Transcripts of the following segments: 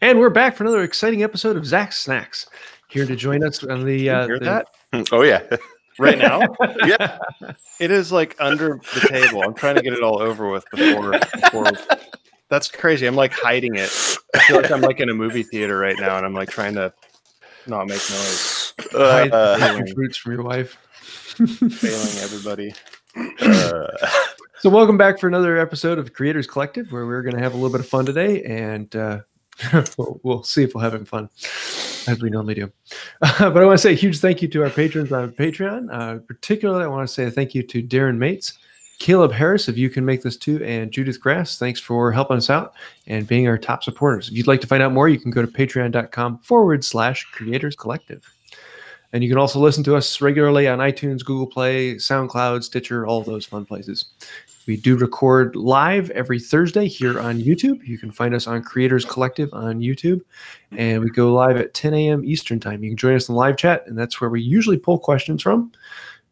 And we're back for another exciting episode of Zack's Snacks. Here to join us on the... hear that? Oh, yeah. Right now? Yeah. It is like under the table. I'm trying to get it all over with before. That's crazy. I'm like hiding it. I feel like I'm like in a movie theater right now, and I'm like trying to not make noise. Hide your fruits from your wife. Failing everybody. So welcome back for another episode of Creators Collective, where we're going to have a little bit of fun today, and we'll see if we'll have fun, as we normally do. But I want to say a huge thank you to our patrons on Patreon. Particularly, I want to say a thank you to Darren Mates, Caleb Harris of YouCanMakeThisToo, and Judith Grass. Thanks for helping us out and being our top supporters. If you'd like to find out more, you can go to patreon.com/Creators Collective. And you can also listen to us regularly on iTunes, Google Play, SoundCloud, Stitcher, all those fun places. We do record live every Thursday here on YouTube. You can find us on Creators Collective on YouTube. And we go live at 10 a.m. Eastern Time. You can join us in the live chat, and that's where we usually pull questions from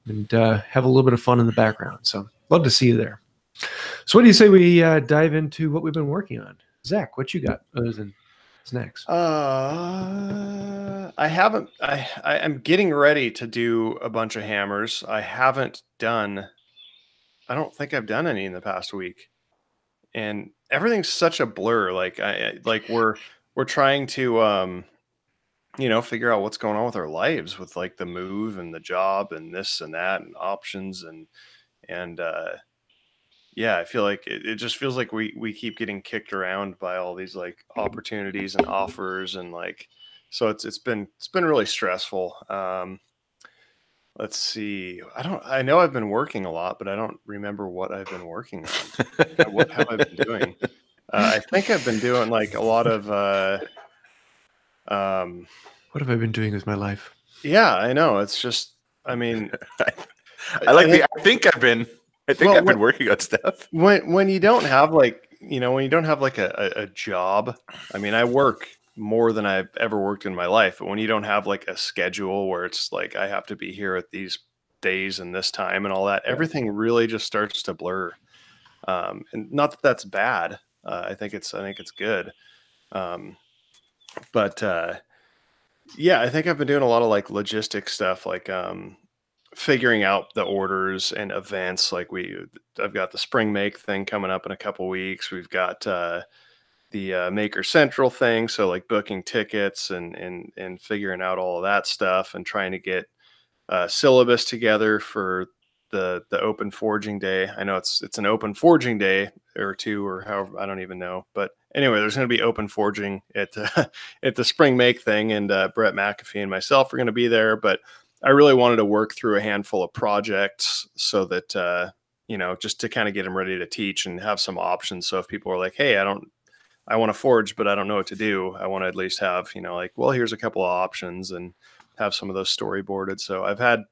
and have a little bit of fun in the background. So love to see you there. So what do you say we dive into what we've been working on? Zach, what you got other than snacks? I haven't. I'm getting ready to do a bunch of hammers. I don't think I've done any in the past week, and everything's such a blur. Like we're trying to figure out what's going on with our lives with like the move and the job and this and that and options and yeah, I feel like it just feels like we keep getting kicked around by all these like opportunities and offers and like, so it's been really stressful. Let's see. I know I've been working a lot, but I don't remember what I've been working on. What have I been doing? I think I've been doing like a lot of what have I been doing with my life? Yeah, I know. It's just, I mean, I think I've been working on stuff. When you don't have like, when you don't have like a job, I mean, I work more than I've ever worked in my life, but when you don't have like a schedule where it's like, I have to be here at these days and this time and all that, everything really just starts to blur. And not that that's bad. I think it's good. But yeah, I think I've been doing a lot of like logistics stuff, like, figuring out the orders and events. Like I've got the Spring Make thing coming up in a couple weeks. We've got the Maker Central thing, so like booking tickets and figuring out all of that stuff and trying to get syllabus together for the open forging day. I know it's an open forging day or two or however, I don't even know, but anyway, there's going to be open forging at the Spring Make thing, and Brett McAfee and myself are going to be there, but I really wanted to work through a handful of projects so that, just to kind of get them ready to teach and have some options. So if people are like, hey, I want to forge, but I don't know what to do, I want to at least have, like, well, here's a couple of options and have some of those storyboarded. So I've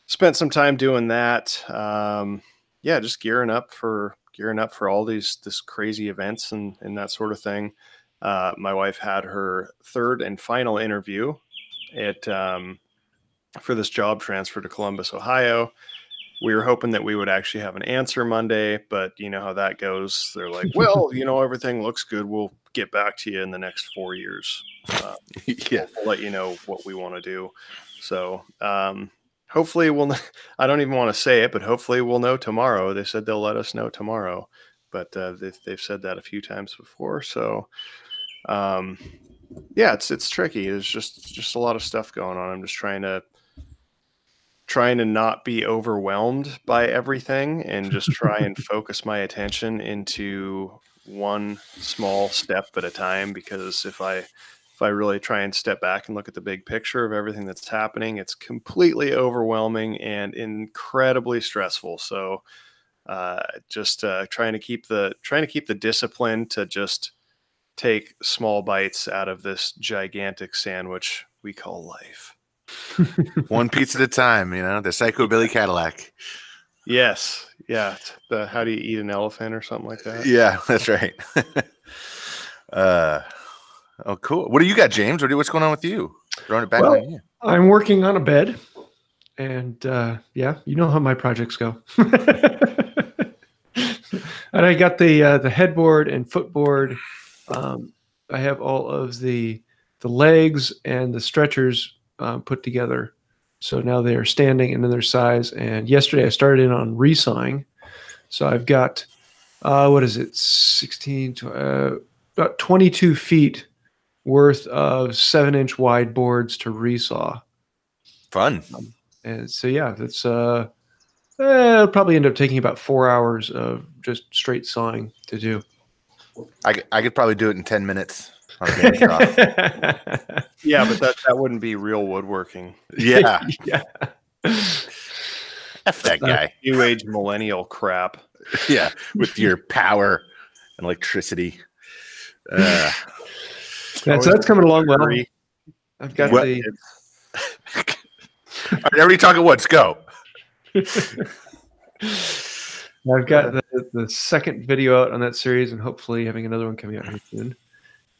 spent some time doing that. Just gearing up for all this crazy events and that sort of thing. My wife had her third and final interview for this job transfer to Columbus, Ohio. We were hoping that we would actually have an answer Monday, but you know how that goes. They're like, well, everything looks good. We'll get back to you in the next 4 years. Yeah. We'll let you know what we want to do. So hopefully I don't even want to say it, but hopefully we'll know tomorrow. They said they'll let us know tomorrow, but they've said that a few times before. So yeah, it's tricky. There's just a lot of stuff going on. I'm just trying to not be overwhelmed by everything and just try and focus my attention into one small step at a time, because if I really try and step back and look at the big picture of everything that's happening, it's completely overwhelming and incredibly stressful. So trying to keep the discipline to just take small bites out of this gigantic sandwich we call life. One piece at a time, the Psychobilly Cadillac. Yes. Yeah. How do you eat an elephant or something like that? Yeah, that's right. Oh, cool. What do you got, James? What's going on with you? Throwing it back on you. I'm working on a bed, and yeah, you know how my projects go. And I got the headboard and footboard all of the legs and the stretchers put together. So now they are standing and in their size. And yesterday I started in on resawing. So I've got, what is it, 16, about 22 feet worth of 7-inch wide boards to resaw. Fun. And so, yeah, that's it'll probably end up taking about 4 hours of just straight sawing to do. I could probably do it in 10 minutes. On a day off. Yeah, but that wouldn't be real woodworking. Yeah. Yeah. F that guy. New age millennial crap. Yeah, with your power and electricity. That's coming along well. I've got All right, everybody talk at once. Go. I've got the second video out on that series, and hopefully having another one coming out here soon.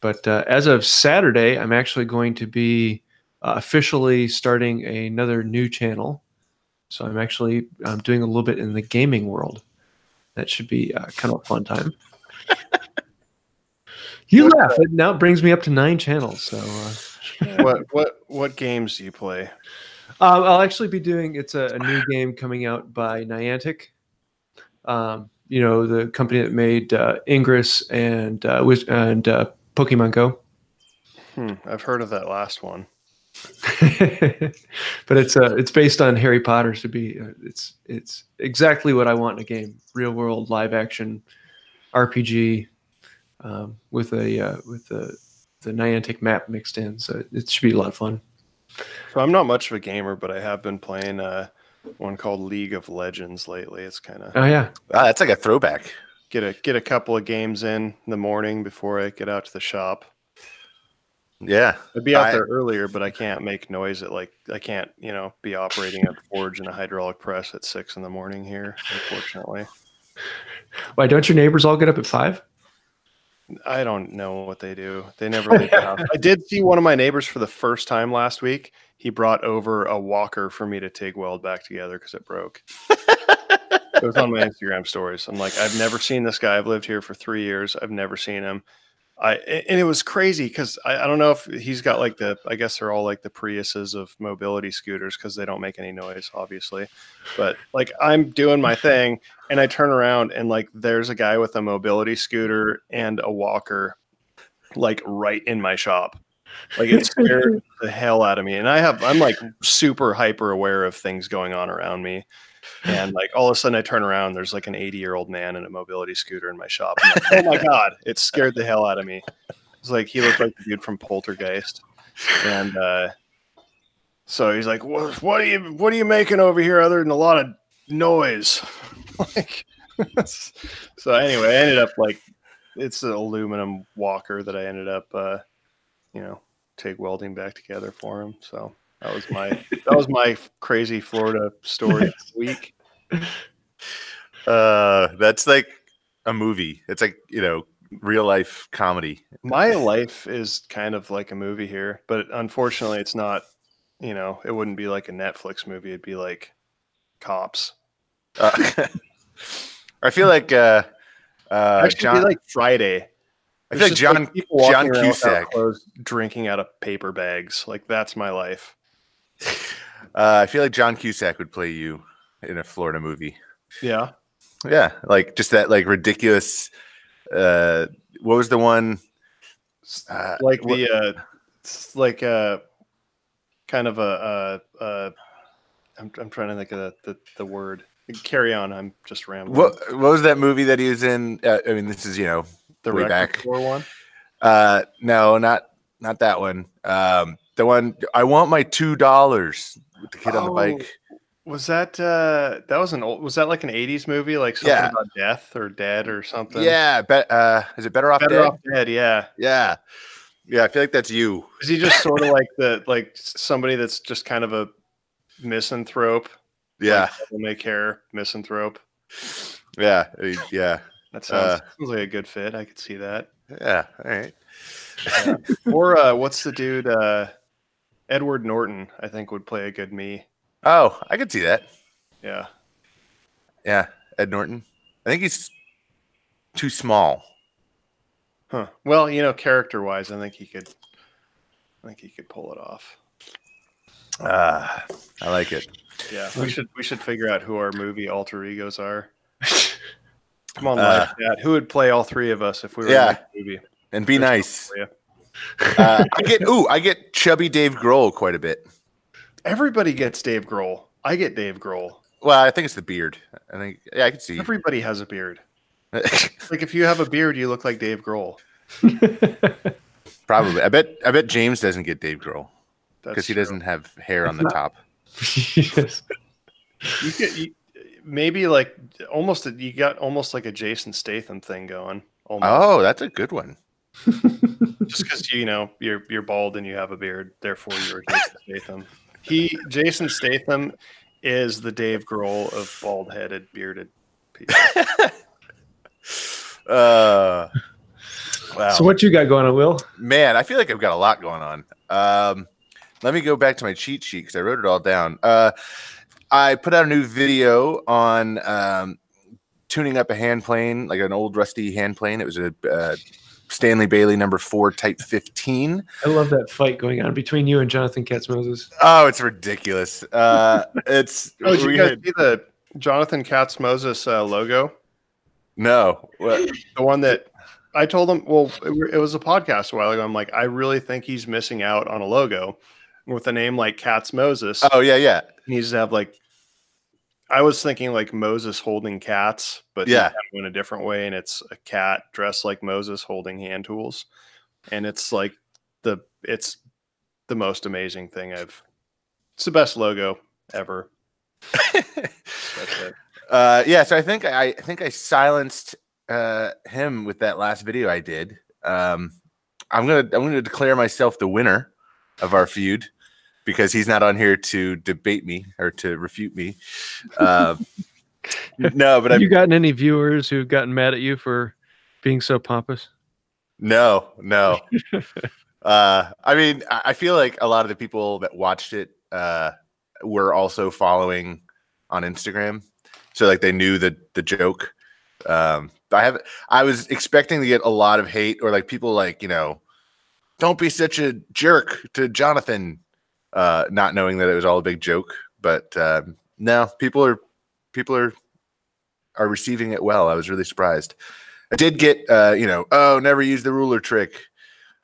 But as of Saturday, I'm actually going to be officially starting another new channel. So I'm actually doing a little bit in the gaming world. That should be kind of a fun time. You laugh. It now brings me up to 9 channels. So, what games do you play? I'll actually be doing. It's a new game coming out by Niantic. The company that made Ingress and Pokemon Go. I've heard of that last one. But it's based on Harry Potter. To be it's exactly what I want in a game: real world live action RPG with the Niantic map mixed in. So it should be a lot of fun. So I'm not much of a gamer, but I have been playing one called League of Legends lately. It's kind of that's like a throwback. Get a couple of games in the morning before I get out to the shop. Yeah, I'd be out there earlier, but I can't make noise at I can't be operating a forge and a hydraulic press at 6 a.m. here, unfortunately. Why don't your neighbors all get up at 5? I don't know what they do. They never leave the house. I did see one of my neighbors for the first time last week. He brought over a walker for me to TIG weld back together because it broke. It was on my Instagram stories. I'm like, I've never seen this guy. I've lived here for 3 years. I've never seen him. And it was crazy because I don't know if he's got I guess they're all like the Priuses of mobility scooters because they don't make any noise, obviously. But I'm doing my thing and I turn around and there's a guy with a mobility scooter and a walker right in my shop. It scared the hell out of me. And I'm super hyper aware of things going on around me. And all of a sudden I turn around, there's an 80-year-old man in a mobility scooter in my shop. I'm oh my God, it scared the hell out of me. It's he looked like the dude from Poltergeist. And so he's like, what are you making over here other than a lot of noise? So anyway, I ended up it's an aluminum walker that I ended up TIG welding back together for him. So that was my crazy Florida story this week. That's like a movie. It's real life comedy. My life is kind of like a movie here, but unfortunately it's not, it wouldn't be like a Netflix movie. It'd be like Cops. I feel like actually be like Friday. I feel like John Cusack drinking out of paper bags. That's my life. I feel like John Cusack would play you in a Florida movie. Yeah. Yeah. Just that ridiculous. What was the one? Kind of I'm trying to think of the word. Carry on. I'm just rambling. What was that movie that he was in? I mean, this is, the way back. one? No, not that one. The one, I want my $2 with the kid on the bike. Was that was that like an 80s movie? Something about death or dead or something? Yeah. Is it Better Off Dead? Better Off Dead, yeah. Yeah. Yeah, I feel like that's you. Is he just sort of somebody that's just kind of a misanthrope? Yeah. Make hair misanthrope. Yeah. Yeah. That sounds like a good fit. I could see that. Yeah. All right. Or what's the dude? Edward Norton, I think, would play a good me. Oh, I could see that. Yeah. Yeah. Ed Norton. I think he's too small. Huh. Well, character-wise, I think he could pull it off. I like it. Yeah, we should figure out who our movie alter egos are. Come on, live chat. Who would play all three of us if we were in a movie? And be nice. I get chubby Dave Grohl quite a bit. Everybody gets Dave Grohl. I get Dave Grohl. Well, I think it's the beard. I can see. Everybody has a beard. Like if you have a beard, you look like Dave Grohl. Probably. I bet James doesn't get Dave Grohl because he doesn't have hair on the top. Yes. Maybe like you got almost like a Jason Statham thing going. Almost. Oh, that's a good one. Just because you're bald and you have a beard, therefore you're Jason Statham. Jason Statham is the Dave Grohl of bald-headed, bearded people. Wow. So what you got going on, Will? Man, I feel like I've got a lot going on. Let me go back to my cheat sheet because I wrote it all down. I put out a new video on tuning up a hand plane, like an old rusty hand plane. It was a Stanley Bailey number 4 Type 15. I love that fight going on between you and Jonathan Katz-Moses. Oh, it's ridiculous. It's. Did you guys see the Jonathan Katz-Moses logo? No. What? The one that I told him, well, it was a podcast a while ago. I'm like, I really think he's missing out on a logo with a name like Katz-Moses. Oh, yeah. He needs to have I was thinking like Moses holding cats, but in a different way. And it's a cat dressed like Moses holding hand tools. And it's like it's the most amazing thing it's the best logo ever. That's it. So I think I silenced him with that last video I did. I'm gonna declare myself the winner of our feud because he's not on here to debate me or to refute me. No, but have you gotten any viewers who've gotten mad at you for being so pompous? No. I mean, I feel like a lot of the people that watched it were also following on Instagram, so like they knew the joke. I was expecting to get a lot of hate or like people like, don't be such a jerk to Jonathan, not knowing that it was all a big joke. But no, people are receiving it well. I was really surprised. I did get never use the ruler trick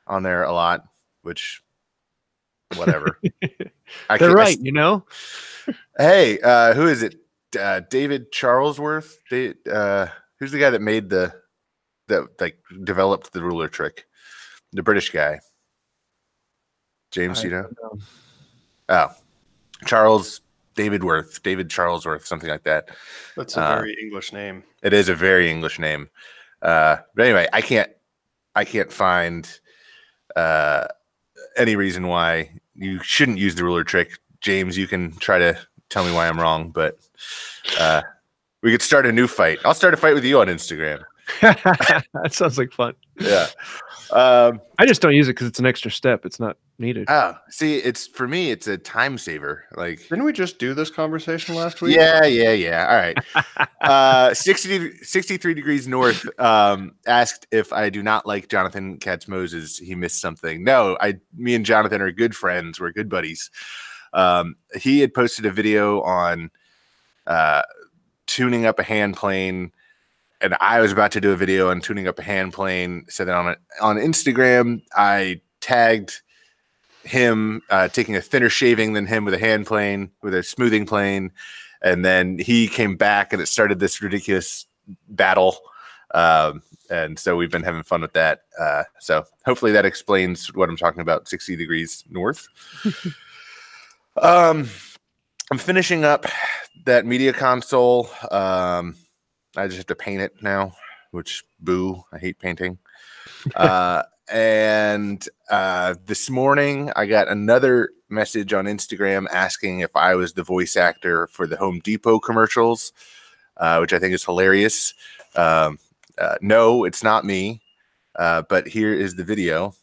on there a lot, which whatever. They're right, Hey, who is it? David Charlesworth. Who's the guy that made developed the ruler trick? The British guy. James, Oh, David Charlesworth, something like that. That's a very English name. It is a very English name. But anyway, I can't find any reason why you shouldn't use the ruler trick. James, you can try to tell me why I'm wrong, but we could start a new fight. I'll start a fight with you on Instagram. That sounds like fun. Yeah. I just don't use it because it's an extra step. It's not needed. Oh, see, for me, it's a time saver. Like, didn't we just do this conversation last week? Yeah. All right. 63 degrees north asked if I do not like Jonathan Katz-Moses. He missed something. No, me and Jonathan are good friends. We're good buddies. He had posted a video on tuning up a hand plane. And I was about to do a video on tuning up a hand plane. So then on Instagram, I tagged him taking a thinner shaving than him with a hand plane, with a smoothing plane. And then he came back and it started this ridiculous battle. And so we've been having fun with that. So hopefully that explains what I'm talking about, 60 degrees north. I'm finishing up that media console. I just have to paint it now, which boo, I hate painting. And this morning I got another message on Instagram asking if I was the voice actor for the Home Depot commercials, which I think is hilarious. No, it's not me, but here is the video.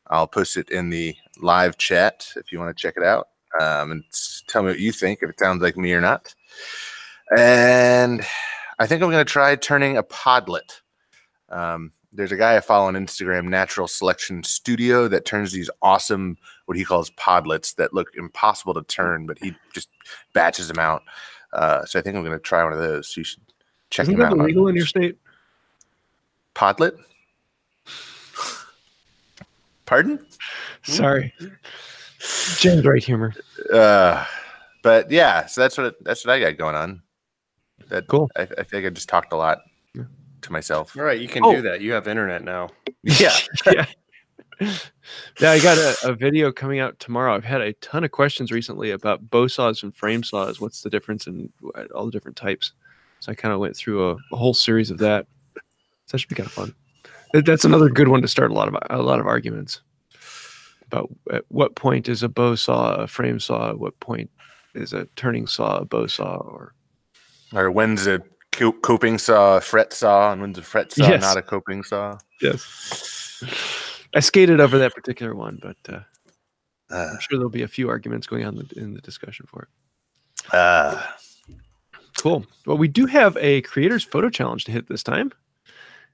I'll post it in the live chat if you want to check it out, and tell me what you think, if it sounds like me or not. And I think I'm going to try turning a Podlet. there's a guy I follow on Instagram, Natural Selection Studio, that turns these awesome, what he calls podlets that look impossible to turn, but he just batches them out. So I think I'm going to try one of those. You should check him out. Isn't that illegal in your state? Podlet? Pardon? Sorry. James Wright humor. But yeah, so that's what I got going on. Cool. I think I just talked a lot to myself. All right, you can do that. You have internet now. Yeah. Yeah. Yeah, I got a video coming out tomorrow. I've had a ton of questions recently about bow saws and frame saws. What's the difference in all the different types? So I kind of went through a whole series of that. So that should be kind of fun. That's another good one to start a lot of arguments about at what point is a bow saw a frame saw, at what point is a turning saw a bow saw, or when's a coping saw a fret saw, and when's a fret saw not a coping saw. Yes. I skated over that particular one, but I'm sure there'll be a few arguments going on in the discussion for it. Cool. Well, we do have a creators photo challenge to hit this time.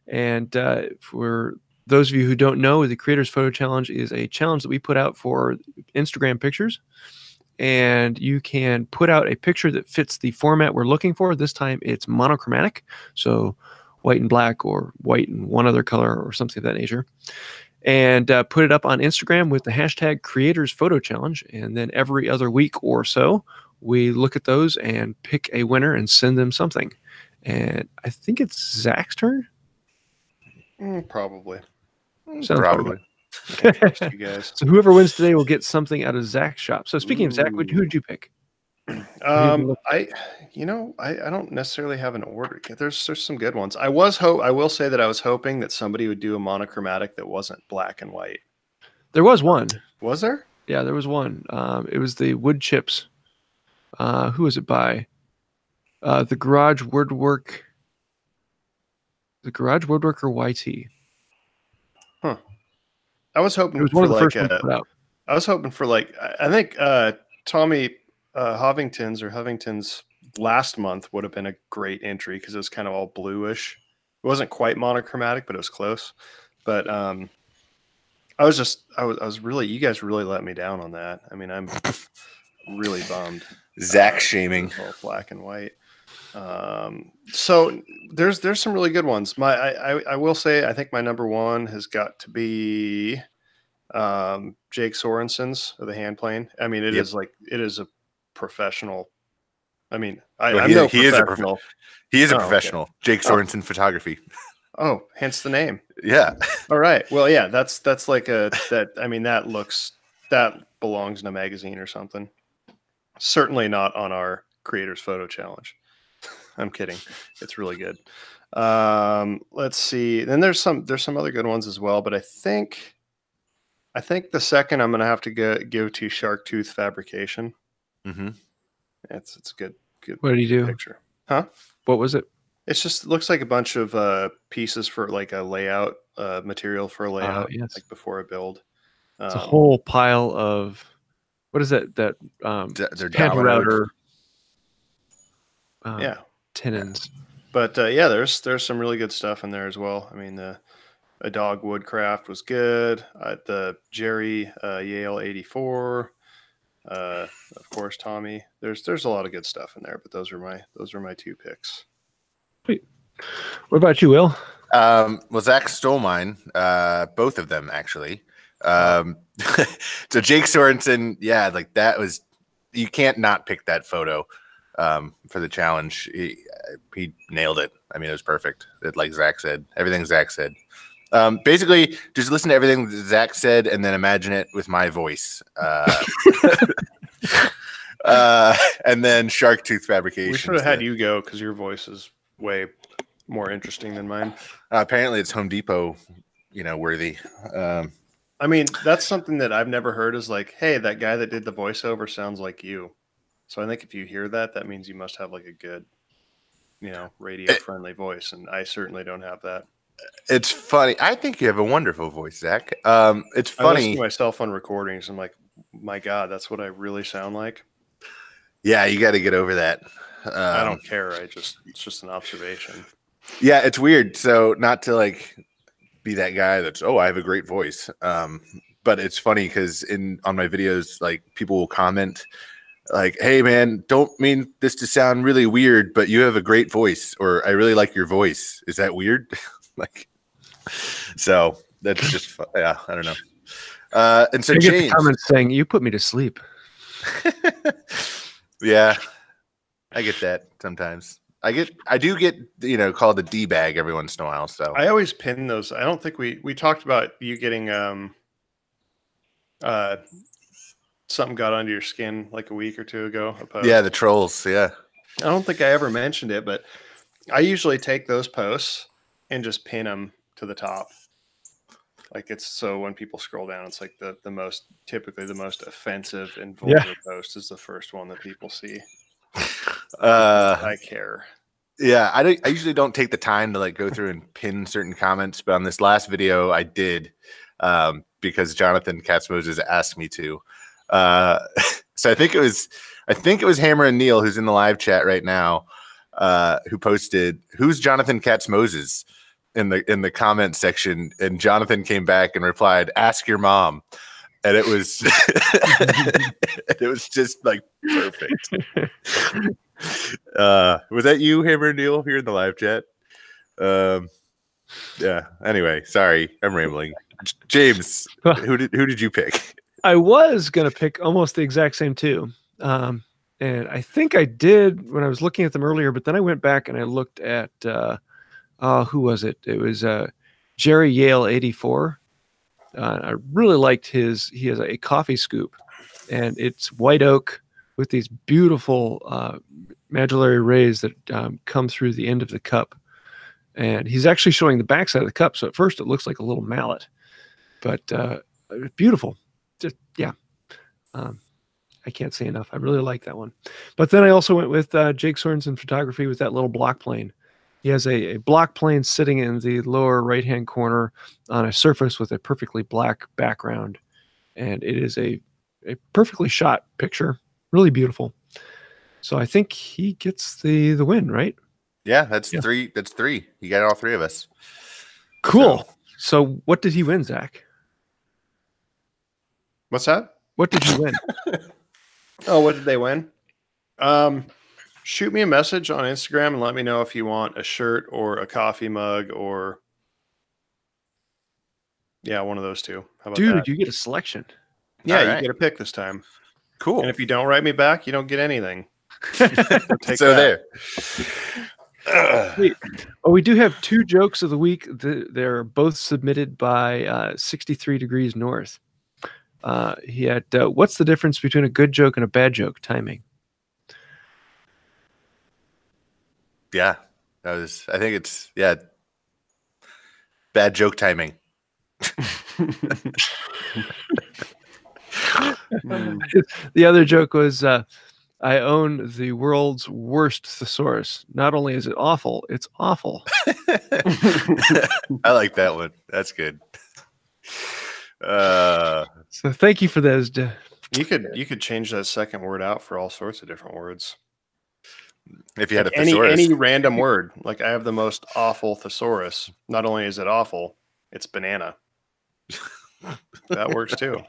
And for those of you who don't know, the Creators Photo Challenge is a challenge that we put out for Instagram pictures. And you can put out a picture that fits the format we're looking for. This time it's monochromatic, so white and black or white and one other color or something of that nature. And put it up on Instagram with the hashtag Creators Photo Challenge. And then every other week or so, we look at those and pick a winner and send them something. And I think it's Zach's turn. Probably. Probably. You guys. So whoever wins today will get something out of Zach's shop. So speaking of Zach, who did you pick? I don't necessarily have an order. There's some good ones. I will say that I was hoping that somebody would do a monochromatic that wasn't black and white. There was one. Was there? Yeah, there was one. It was the wood chips. Who was it by? The Garage Woodwork. The Garage Woodworker YT. Huh. I was hoping it was one of the first ones put out. I was hoping for I think Tommy Hovington's last month would have been a great entry because it was kind of all bluish. It wasn't quite monochromatic, but it was close. But I was really, you guys really let me down on that. I mean, I'm really bummed. Zach shaming. All black and white. So there's some really good ones. I will say I think my number one has got to be Jake Sorensen's of the hand plane. I mean, it is a professional. I mean, he is a professional. He is a professional. Okay. Jake Sorensen photography. Oh, hence the name. Yeah. All right. Well, yeah, that's like that belongs in a magazine or something. Certainly not on our Creators Photo Challenge. I'm kidding. It's really good. Let's see. Then there's some other good ones as well, but I think the second I'm going to have to give to Shark Tooth Fabrication. Mm-hmm. It's a good. What did he do? Picture. Huh? What was it? It just looks like a bunch of pieces for like a layout, material for a layout, like before a build. It's a whole pile of, what is that? Their panther router. Tenons. But there's some really good stuff in there as well. I mean, a dog woodcraft was good. The Jerry Yale 84. Of course, Tommy. There's a lot of good stuff in there, but those are my two picks. Sweet. What about you, Will? Well, Zach stole mine. Both of them actually. So Jake Sorensen, like that was, you can't not pick that photo for the challenge. He nailed it. I mean, it was perfect. Like Zach said, everything Zach said. Basically, just listen to everything that Zach said and then imagine it with my voice. And then Shark Tooth Fabrication. We should have had you go because your voice is way more interesting than mine. Apparently, it's Home Depot, worthy. I mean, that's something that I've never heard is like, hey, that guy that did the voiceover sounds like you. So I think if you hear that, that means you must have like a good, radio-friendly voice, and I certainly don't have that. It's funny. I think you have a wonderful voice, Zach. It's funny. I listen to myself on recordings. I'm like, my God, that's what I really sound like. Yeah, you got to get over that. I don't care. It's just an observation. Yeah, it's weird. So not to be that guy that's, oh, I have a great voice. But it's funny because on my videos, like people will comment like, hey man, don't mean this to sound really weird, but you have a great voice, or I really like your voice. Is that weird? Like, so that's just fun. Yeah, I don't know. And so I get James, the comments saying you put me to sleep. Yeah, I get that sometimes. I do get called a D-bag every once in a while. So I always pin those. I don't think we talked about you getting something got under your skin like a week or two ago. Yeah, the trolls. Yeah, I don't think I ever mentioned it, but I usually take those posts and just pin them to the top. Like it's so when people scroll down, it's like typically the most offensive and vulgar post is the first one that people see. I care. Yeah, I usually don't take the time to like go through and pin certain comments, but on this last video I did because Jonathan Katz-Moses asked me to. So I think it was Hammer and Neil, who's in the live chat right now, who posted, "Who's Jonathan Katz-Moses?" in the comment section, and Jonathan came back and replied, "Ask your mom." And it was it was just like perfect. Was that you, Hammer and Neil, here in the live chat? Yeah. Anyway, sorry, I'm rambling. James, who did you pick? I was gonna pick almost the exact same two, and I think I did when I was looking at them earlier. But then I went back and I looked at who was it? It was Jerry Yale 84. I really liked he has a coffee scoop, and it's white oak with these beautiful medullary rays that come through the end of the cup. And he's actually showing the backside of the cup. So at first it looks like a little mallet, but beautiful. Just, yeah. I can't say enough. I really like that one. But then I also went with Jake Sorensen Photography with that little block plane. He has a block plane sitting in the lower right-hand corner on a surface with a perfectly black background. And it is a perfectly shot picture. Really beautiful. So I think he gets the win, right? Yeah, that's three. That's three. You got all three of us. Cool. So what did he win, Zach? What's that? What did you win? Oh, what did they win? Shoot me a message on Instagram and let me know if you want a shirt or a coffee mug or one of those two. How about Dude, that? you get a selection. Yeah, All you right. get a pick this time. Cool. And if you don't write me back, you don't get anything. So there. We do have two jokes of the week. They're both submitted by 63 Degrees North. He had, what's the difference between a good joke and a bad joke? Timing. Yeah, I think it's bad joke timing. The other joke was, I own the world's worst thesaurus. Not only is it awful, it's awful. I like that one. That's good. So thank you for those. You could change that second word out for all sorts of different words. If you had like a thesaurus. any random word, like I have the most awful thesaurus. Not only is it awful, it's banana. That works too.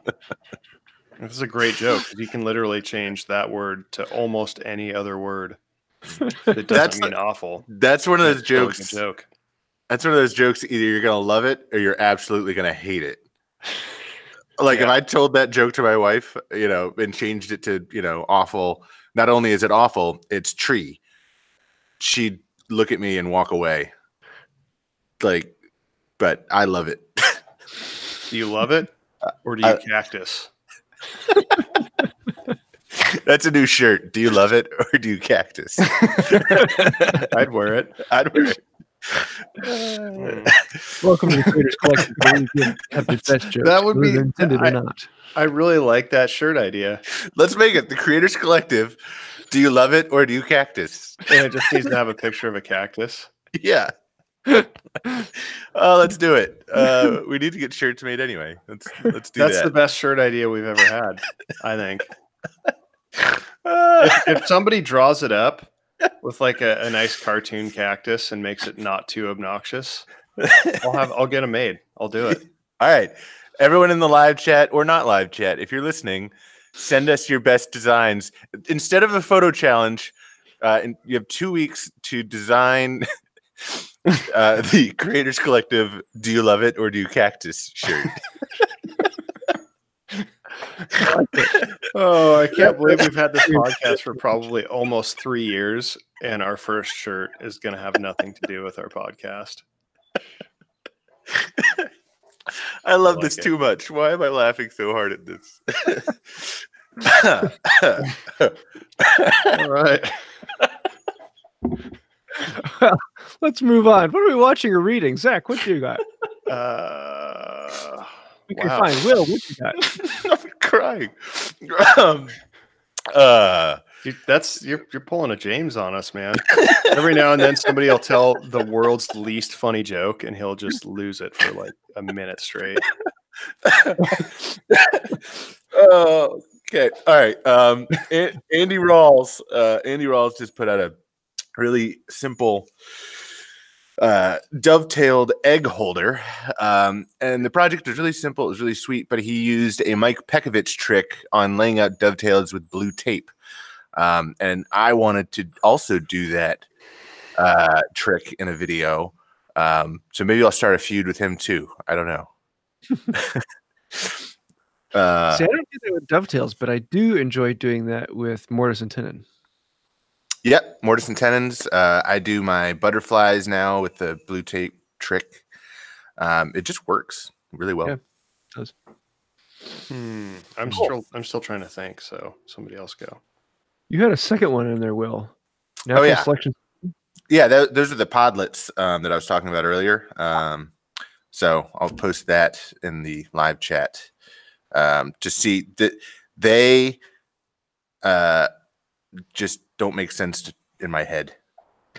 This is a great joke. You can literally change that word to almost any other word. That doesn't mean awful. That's one of those jokes. Joke. That's one of those jokes. Either you're gonna love it or you're absolutely gonna hate it. Like if I told that joke to my wife, and changed it to, awful. Not only is it awful, it's tree. She'd look at me and walk away. Like, but I love it. Do you love it? Or do you cactus? That's a new shirt. Do you love it or do you cactus? I'd wear it. Welcome to the Creators Collective. Where you can have the best jokes. That would be intended or not. I really like that shirt idea. Let's make it the Creators Collective. Do you love it or do you cactus? And it just needs to have a picture of a cactus. Yeah. Oh, let's do it. We need to get shirts made anyway. Let's do that. That's the best shirt idea we've ever had, I think. If somebody draws it up with like a nice cartoon cactus and makes it not too obnoxious, I'll get them made. I'll do it. All right. Everyone in the live chat or not live chat, if you're listening, send us your best designs. Instead of a photo challenge, and you have 2 weeks to design the Creators Collective Do You Love It or Do You Cactus shirt. Oh, I can't believe we've had this podcast for probably almost 3 years, and our first shirt is going to have nothing to do with our podcast. I love this too much. Why am I laughing so hard at this? All right. Well, let's move on. What are we watching or reading? Zach, what do you got? Okay, wow. fine. Will, what you got? I'm crying. You're pulling a James on us, man. Every now and then somebody will tell the world's least funny joke and he'll just lose it for like a minute straight. Okay. All right. Andy Rawls. Andy Rawls just put out a really simple dovetailed egg holder. And the project was really simple. It was really sweet, but he used a Mike Pekovich trick on laying out dovetails with blue tape. And I wanted to also do that trick in a video. So maybe I'll start a feud with him too. I don't know. See, I don't do that with dovetails, but I do enjoy doing that with mortise and tenon. Yep, mortise and tenons. I do my butterflies now with the blue tape trick. It just works really well. Yeah, it does. I'm still trying to think. So somebody else go. You had a second one in there, Will. Natural selection. Yeah, those are the podlets that I was talking about earlier. So I'll post that in the live chat to see that they just don't make sense in my head.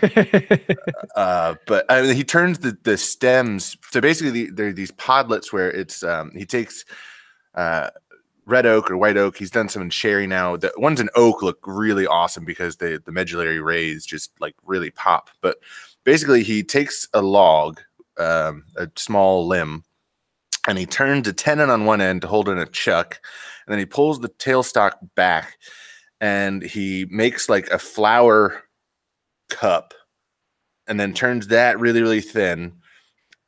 But I mean, he turns the stems. So basically, there are these podlets where it's he takes red oak or white oak. He's done some in cherry now. The ones in oak look really awesome because the medullary rays just like really pop. But basically, he takes a log, a small limb, and he turns a tenon on one end to hold in a chuck, and then he pulls the tailstock back, and he makes like a flower cup, and then turns that really, really thin,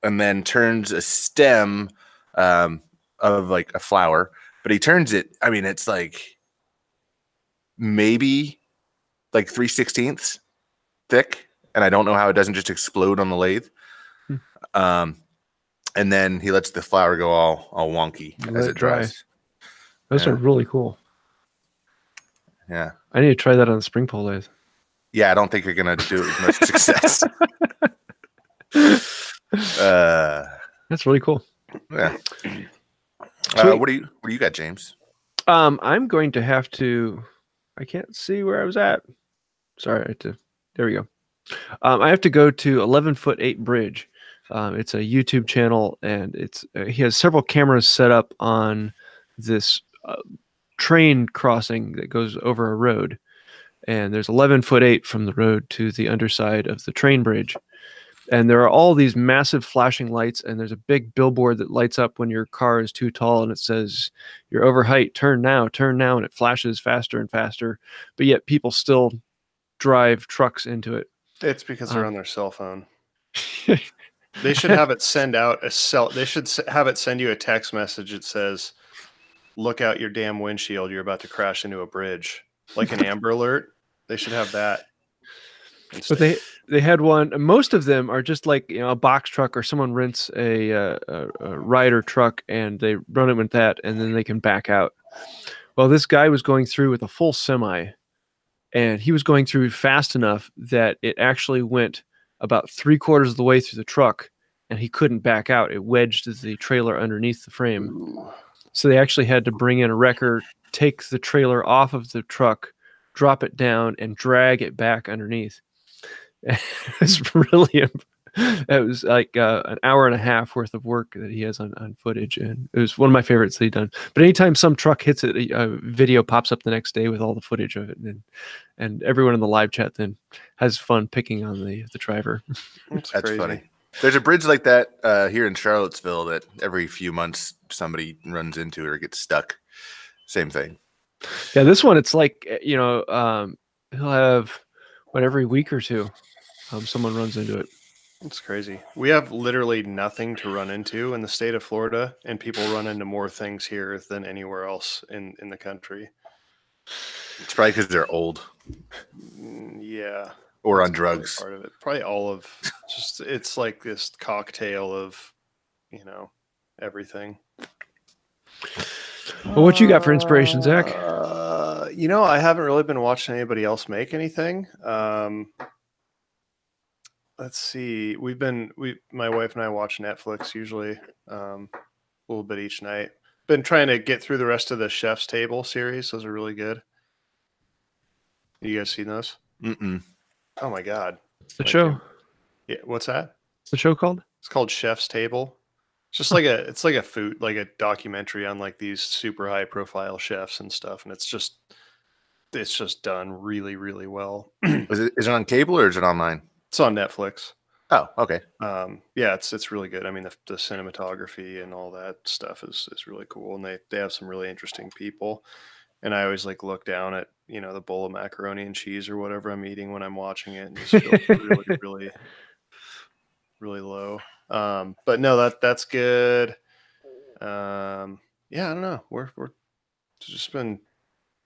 and then turns a stem of like a flower. But he turns it, I mean, it's like maybe like 3/16 thick, and I don't know how it doesn't just explode on the lathe. And then he lets the flower go all wonky as it dries. Those are really cool. Yeah. I need to try that on the spring pole lathe. Yeah, I don't think you're going to do it with much success. That's really cool. Yeah. What do you got, James? I'm going to have to. I can't see where I was at. Sorry, there we go. I have to go to 11'8" Bridge. It's a YouTube channel, and he has several cameras set up on this train crossing that goes over a road, and there's 11'8" from the road to the underside of the train bridge. And there are all these massive flashing lights, and there's a big billboard that lights up when your car is too tall, and it says, "You're over height, turn now," and it flashes faster and faster. But yet people still drive trucks into it. It's because they're on their cell phone. They should have it send out They should have it send you a text message that says, "Look out your damn windshield! You're about to crash into a bridge," like an Amber Alert. They should have that. But they had one. Most of them are just like, a box truck, or someone rents a rider truck and they run it with that, and then they can back out. Well, this guy was going through with a full semi, and he was going through fast enough that it actually went about 3/4 of the way through the truck, and he couldn't back out. It wedged the trailer underneath the frame. Ooh. So they actually had to bring in a wrecker, take the trailer off of the truck, drop it down, and drag it back underneath. It was like an hour and a half worth of work that he has on footage, and it was one of my favorites that he done. But anytime some truck hits it, a video pops up the next day with all the footage of it, and everyone in the live chat then has fun picking on the driver. That's funny. There's a bridge like that here in Charlottesville that every few months somebody runs into or gets stuck. Same thing. Yeah, this one, it's like, he'll have, every week or two, someone runs into it. It's crazy. We have literally nothing to run into in the state of Florida, and people run into more things here than anywhere else in the country. It's probably because they're old. Yeah. Or on drugs. Part of it. Probably all of it's like this cocktail of, everything. Well, what you got for inspiration, Zach? I haven't really been watching anybody else make anything. Let's see. My wife and I watch Netflix usually a little bit each night. Been trying to get through the rest of the Chef's Table series. Those are really good. You guys seen those? Mm-mm. Oh my God. The show? Yeah. What's that? What's the show called? It's called Chef's Table. It's just like a food, like a documentary on like these super high profile chefs and stuff. And it's just done really, really well. Is it on cable or is it online? It's on Netflix. Oh, okay. Yeah, it's really good. I mean, the cinematography and all that stuff is really cool. And they have some really interesting people. And I always like look down at, the bowl of macaroni and cheese or whatever I'm eating when I'm watching it, and just feel really, really, really low. But no, that's good. Yeah, I don't know. We're just been,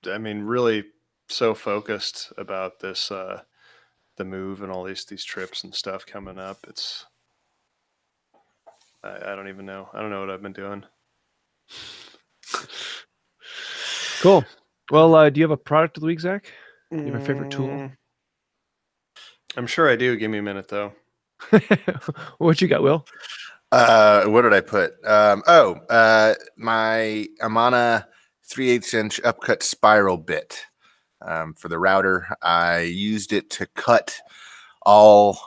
really so focused about this, the move and all these trips and stuff coming up. It's, I don't even know. I don't know what I've been doing. Cool. Well, do you have a product of the week, Zach? Do you have a favorite tool? I'm sure I do. Give me a minute, though. What you got, Will? What did I put? My Amana 3/8" upcut spiral bit for the router. I used it to cut all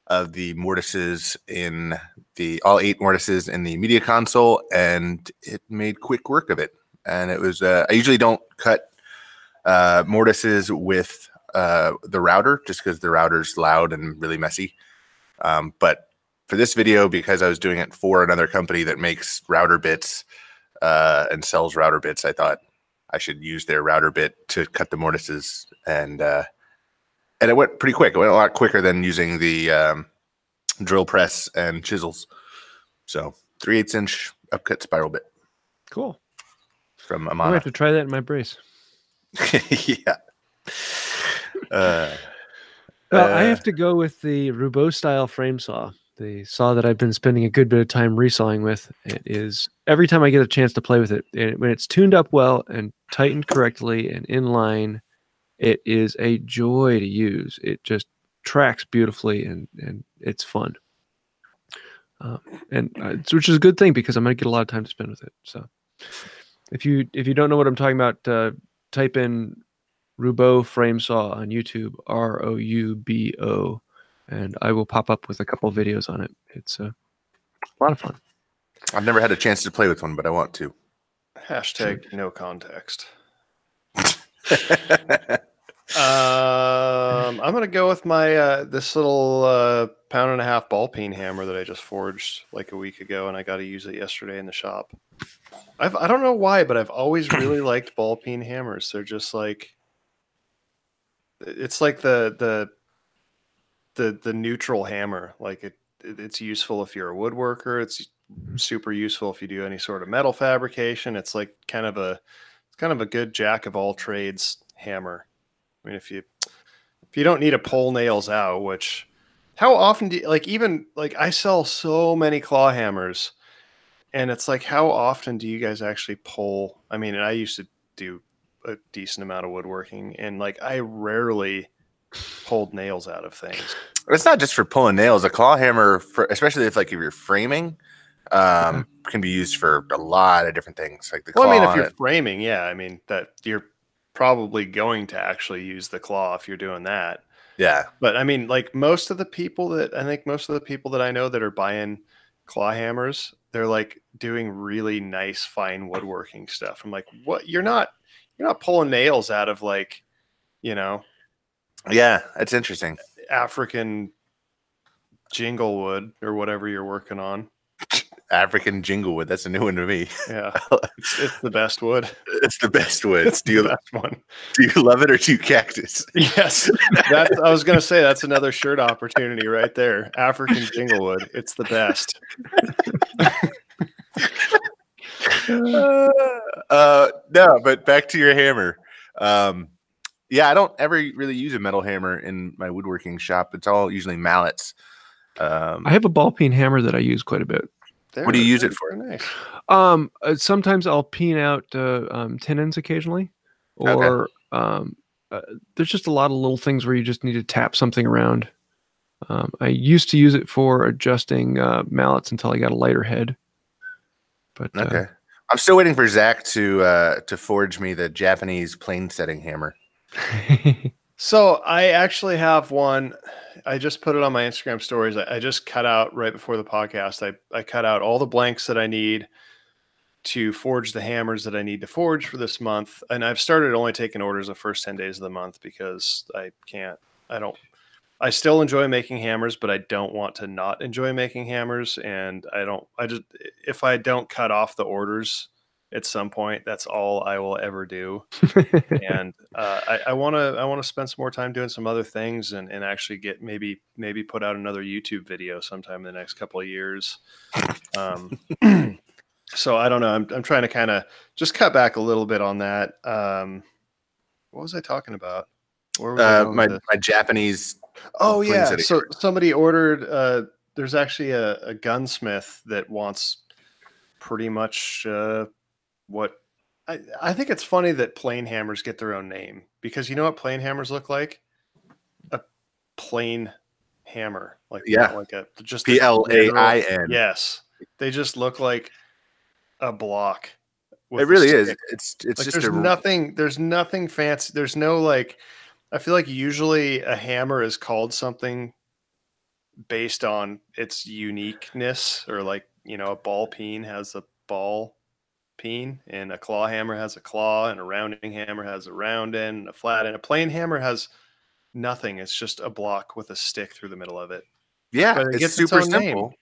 of the mortises all 8 mortises in the media console, and it made quick work of it. And it was, I usually don't cut mortises with the router just because the router's loud and really messy. But for this video, because I was doing it for another company that makes router bits and sells router bits, I thought I should use their router bit to cut the mortises. And it went pretty quick. It went a lot quicker than using the drill press and chisels. So 3/8" upcut spiral bit. Cool. From I Amana. might have to try that in my brace. Yeah. Well, I have to go with the Roubeau style frame saw, the saw that I've been spending a good bit of time resawing with. It is, every time I get a chance to play with it, when it's tuned up well and tightened correctly and in line, it is a joy to use. It just tracks beautifully and it's fun. Which is a good thing because I'm going to get a lot of time to spend with it. So if you don't know what I'm talking about, type in Roubeau frame saw on YouTube, ROUBO, and I will pop up with a couple of videos on it. It's a lot of fun. I've never had a chance to play with one, but I want to. Hashtag no context. I'm gonna go with my this little 1.5-pound ball peen hammer that I just forged like a week ago, and I got to use it yesterday in the shop. I don't know why, but I've always really liked ball peen hammers. They're just like, it's like the neutral hammer. Like it's useful if you're a woodworker. It's super useful if you do any sort of metal fabrication. It's like kind of a good jack of all trades hammer. I mean, if you don't need to pull nails out, which how often do you, like I sell so many claw hammers, and it's like, how often do you guys actually pull? I mean, and I used to do a decent amount of woodworking, and like I rarely pulled nails out of things. It's not just for pulling nails. A claw hammer, especially if you're framing, can be used for a lot of different things. Like the claw. Well, I mean, if you're framing, yeah, I mean that you're probably going to actually use the claw if you're doing that. Yeah. But I mean, like most of the people that I know that are buying claw hammers, they're like doing really nice, fine woodworking stuff. I'm like, what? You're not pulling nails out of like, Yeah, it's interesting. African jinglewood or whatever you're working on. African jinglewood. That's a new one to me. Yeah, it's the best wood. It's the best wood. It's the best one. Do you love it or do you cactus? Yes, I was gonna say that's another shirt opportunity right there. African jinglewood. It's the best. No, but back to your hammer. Yeah, I don't ever really use a metal hammer in my woodworking shop. It's all usually mallets. I have a ball peen hammer that I use quite a bit. What do you use it for? Nice. Sometimes I'll peen out tenons occasionally, or there's just a lot of little things where you just need to tap something around. I used to use it for adjusting mallets until I got a lighter head. But okay, I'm still waiting for Zack to forge me the Japanese plane setting hammer. So I actually have one. I just put it on my Instagram stories. I just cut out right before the podcast. I cut out all the blanks that I need to forge the hammers that I need to forge for this month. And I've started only taking orders the first 10 days of the month because I still enjoy making hammers, but I don't want to not enjoy making hammers. And if I don't cut off the orders at some point, that's all I will ever do. And I want to spend some more time doing some other things and actually get maybe put out another YouTube video sometime in the next couple of years. So I don't know. I'm trying to kind of just cut back a little bit on that. What was I talking about? Where was my Japanese? Oh yeah. So somebody ordered. There's actually a gunsmith that wants pretty much what. I think it's funny that plane hammers get their own name because you know what plane hammers look like? A plane hammer, like just PLAIN. Yes, they just look like a block. It really is. It's like just there's nothing fancy. There's no like. I feel like usually a hammer is called something based on its uniqueness, or like a ball peen has a ball peen, and a claw hammer has a claw, and a rounding hammer has a round end and a flat end. A plane hammer has nothing. It's just a block with a stick through the middle of it. Yeah, it's super simple.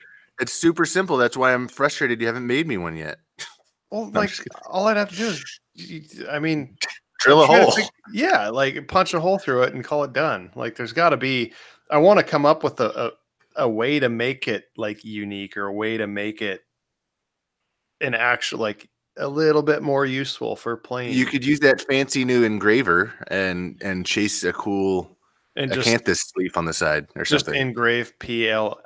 It's super simple. That's why I'm frustrated you haven't made me one yet. Well, like all I'd have to do is, drill a hole. Yeah, like punch a hole through it and call it done. Like there's got to be. I want to come up with a way to make it like unique, or a way to make it an actual like a little bit more useful for playing. You could use that fancy new engraver and chase a cool acanthus leaf on the side or something. Just engrave PLAIN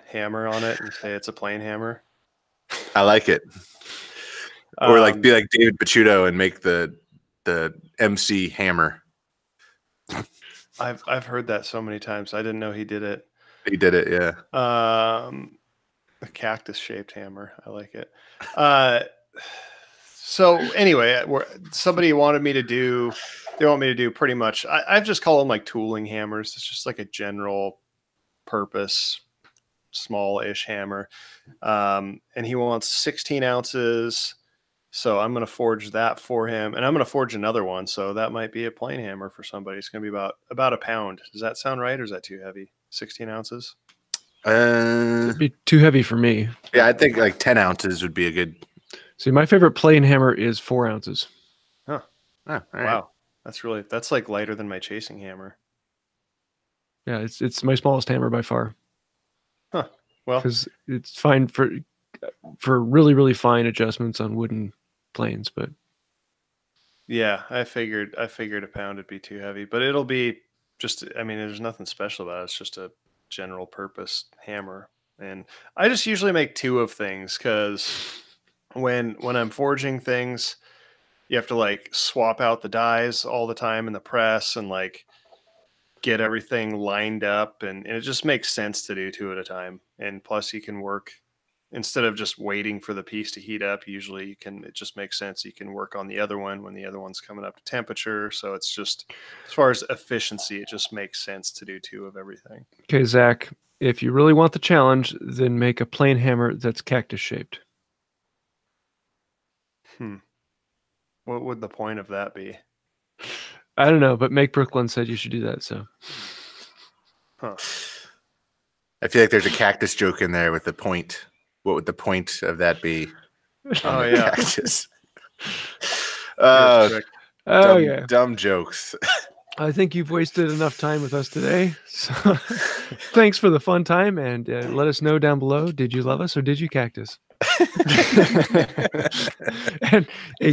hammer on it and say it's a plane hammer. I like it. Or be like David Picciuto and make the MC hammer. I've heard that so many times. I didn't know he did it. He did it, yeah. A cactus shaped hammer. I like it. So anyway, somebody wanted me to do. They want me to do pretty much. I've just call them like tooling hammers. It's just like a general purpose, small-ish hammer. And he wants 16 ounces. So I'm going to forge that for him, and I'm going to forge another one. So that might be a plane hammer for somebody. It's going to be about a pound. Does that sound right, or is that too heavy? 16 ounces? It'd be too heavy for me. Yeah, I think like 10 ounces would be a good. See, my favorite plane hammer is 4 ounces. Huh. Oh, wow. Right. That's like lighter than my chasing hammer. Yeah, it's my smallest hammer by far. Huh. Well, because it's fine for really, really fine adjustments on wooden planes, but yeah, I figured a pound would be too heavy, but it'll be just. There's nothing special about it. It's just a general purpose hammer, and I just usually make 2 of things because when I'm forging things, you have to like swap out the dies all the time in the press and like get everything lined up, and it just makes sense to do 2 at a time. And plus, you can work. Instead of just waiting for the piece to heat up, usually it just makes sense. You can work on the other one when the other one's coming up to temperature. So it's just, as far as efficiency, it just makes sense to do 2 of everything. Okay, Zach, if you really want the challenge, then make a plane hammer that's cactus shaped. What would the point of that be? I don't know, but Make Brooklyn said you should do that. So, I feel like there's a cactus joke in there with the point. What would the point of that be? Oh yeah. Cactus. Yeah. Dumb jokes. I think you've wasted enough time with us today. So thanks for the fun time, and let us know down below. Did you love us or did you cactus? and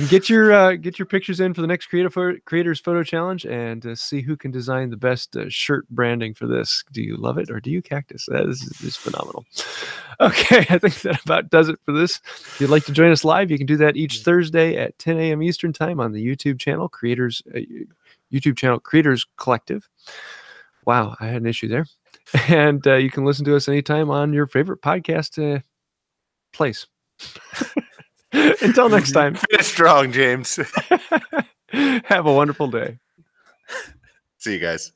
get your pictures in for the next creators photo challenge, and see who can design the best shirt branding for this. Do you love it or do you cactus? This is phenomenal. Okay, I think that about does it for this. If you'd like to join us live, you can do that each Thursday at 10 a.m. Eastern time on the YouTube channel Creators Collective. Wow, I had an issue there. And you can listen to us anytime on your favorite podcast place. Until next time. Finish strong, James. Have a wonderful day. See you guys.